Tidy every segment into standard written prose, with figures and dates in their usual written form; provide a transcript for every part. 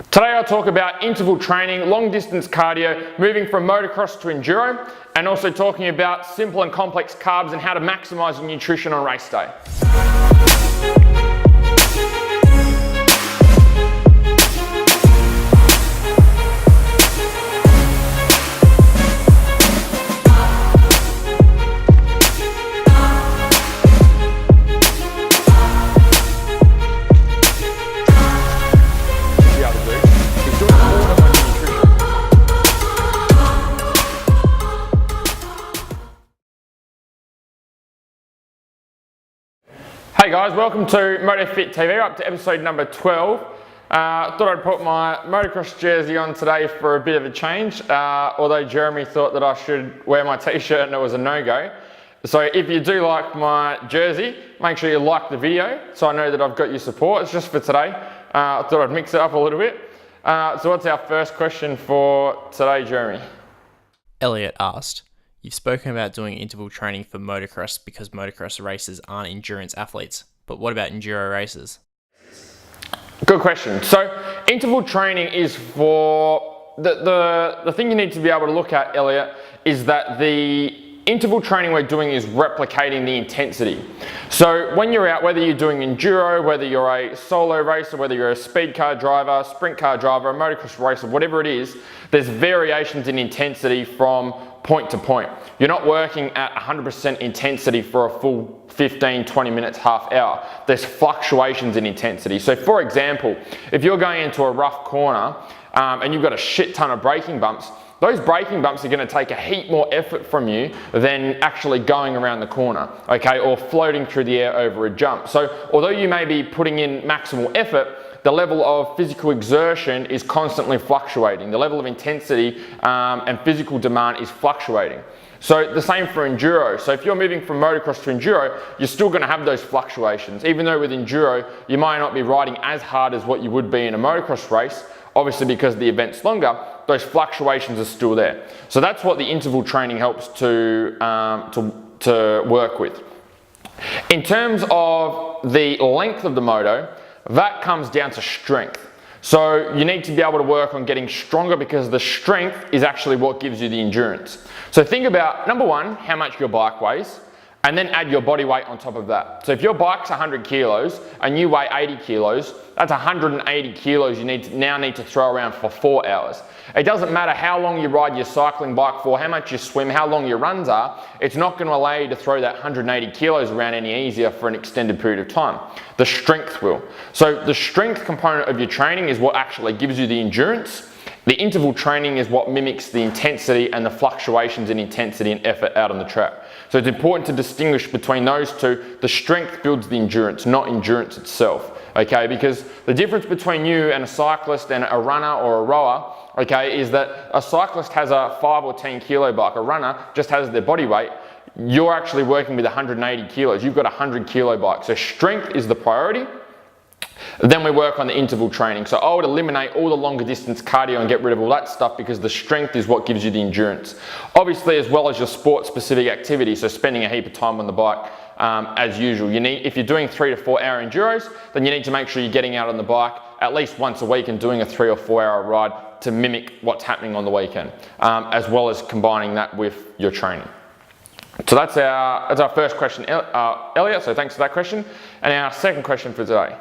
Today I'll talk about interval training, long distance cardio, moving from motocross to enduro, and also talking about simple and complex carbs and how to maximise your nutrition on race day. Hey guys, welcome to MotoFit TV, up to episode number 12. Thought I'd put my motocross jersey on today for a bit of a change, although Jeremy thought that I should wear my t-shirt and it was a no-go. So if you do like my jersey, make sure you like the video so I know that I've got your support. It's just for today. I thought I'd mix it up a little bit. So what's our first question for today, Jeremy? Elliot asked, you've spoken about doing interval training for motocross because motocross races aren't endurance athletes, but what about enduro races? Good question. So interval training is for, the thing you need to be able to look at, Elliot, is that the interval training we're doing is replicating the intensity. So when you're out, whether you're doing enduro, whether you're a solo racer, whether you're a speed car driver, sprint car driver, a motocross racer, whatever it is, there's variations in intensity from point to point. You're not working at 100% intensity for a full 15, 20 minutes, half hour. There's fluctuations in intensity. So for example, if you're going into a rough corner and you've got a shit ton of braking bumps, those braking bumps are going to take a heap more effort from you than actually going around the corner, okay, or floating through the air over a jump. So although you may be putting in maximal effort, the level of physical exertion is constantly fluctuating. The level of intensity and physical demand is fluctuating. So the same for enduro. So if you're moving from motocross to enduro, you're still going to have those fluctuations. Even though with enduro, you might not be riding as hard as what you would be in a motocross race, obviously because the event's longer, those fluctuations are still there. So that's what the interval training helps to work with. In terms of the length of the moto, that comes down to strength. So you need to be able to work on getting stronger because the strength is actually what gives you the endurance. So think about, number one, how much your bike weighs, and then add your body weight on top of that. So if your bike's 100 kilos and you weigh 80 kilos, that's 180 kilos you now need to throw around for 4 hours. It doesn't matter how long you ride your cycling bike for, how much you swim, how long your runs are, it's not going to allow you to throw that 180 kilos around any easier for an extended period of time. The strength will. So the strength component of your training is what actually gives you the endurance. The interval training is what mimics the intensity and the fluctuations in intensity and effort out on the track. So it's important to distinguish between those two. The strength builds the endurance, not endurance itself. Okay, because the difference between you and a cyclist and a runner or a rower, okay, is that a cyclist has a 5 or 10 kilo bike, a runner just has their body weight. You're actually working with 180 kilos, you've got a 100 kilo bike. So strength is the priority. Then we work on the interval training. So I would eliminate all the longer distance cardio and get rid of all that stuff because the strength is what gives you the endurance. Obviously, as well as your sport specific activity, so spending a heap of time on the bike as usual. If you're doing 3 to 4 hour enduros, then you need to make sure you're getting out on the bike at least once a week and doing a 3 or 4 hour ride to mimic what's happening on the weekend, as well as combining that with your training. So that's our first question, Elliot, so thanks for that question. And our second question for today.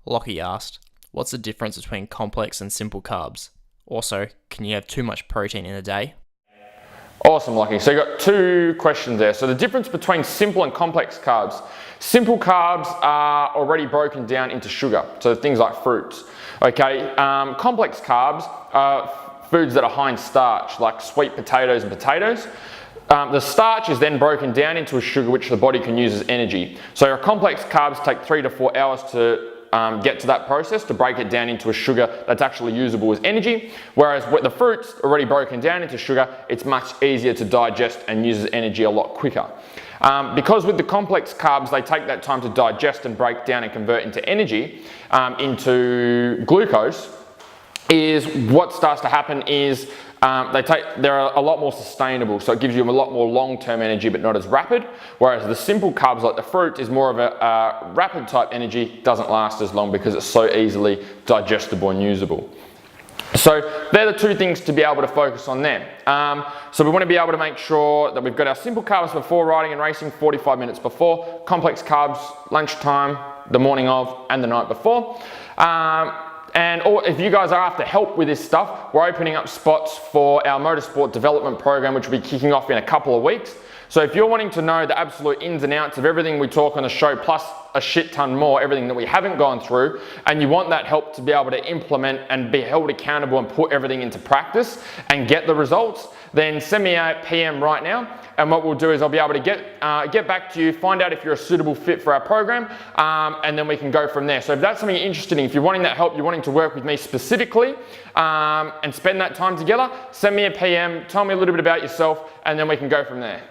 Lockie asked, what's the difference between complex and simple carbs? Also, can you have too much protein in a day? Awesome, Lockie. So you've got two questions there. So the difference between simple and complex carbs. Simple carbs are already broken down into sugar, so things like fruits. Okay, complex carbs are foods that are high in starch, like sweet potatoes and potatoes. The starch is then broken down into a sugar which the body can use as energy. So your complex carbs take 3 to 4 hours to get to that process to break it down into a sugar that's actually usable as energy, whereas with the fruits already broken down into sugar, it's much easier to digest and use as energy a lot quicker. Because with the complex carbs, they take that time to digest and break down and convert into energy, into glucose, is what starts to happen is they're a lot more sustainable, so it gives you a lot more long-term energy but not as rapid, whereas the simple carbs like the fruit is more of a rapid type energy, doesn't last as long because it's so easily digestible and usable. So they're the two things to be able to focus on there. So we want to be able to make sure that we've got our simple carbs before riding and racing 45 minutes before, complex carbs lunchtime, the morning of, and the night before. Or if you guys are after help with this stuff, we're opening up spots for our motorsport development program, which will be kicking off in a couple of weeks. So if you're wanting to know the absolute ins and outs of everything we talk on the show, plus a shit ton more, everything that we haven't gone through, and you want that help to be able to implement and be held accountable and put everything into practice and get the results, then send me a PM right now. And what we'll do is I'll be able to get back to you, find out if you're a suitable fit for our program, and then we can go from there. So if that's something you're interested in, if you're wanting that help, you're wanting to work with me specifically, and spend that time together, send me a PM, tell me a little bit about yourself, and then we can go from there.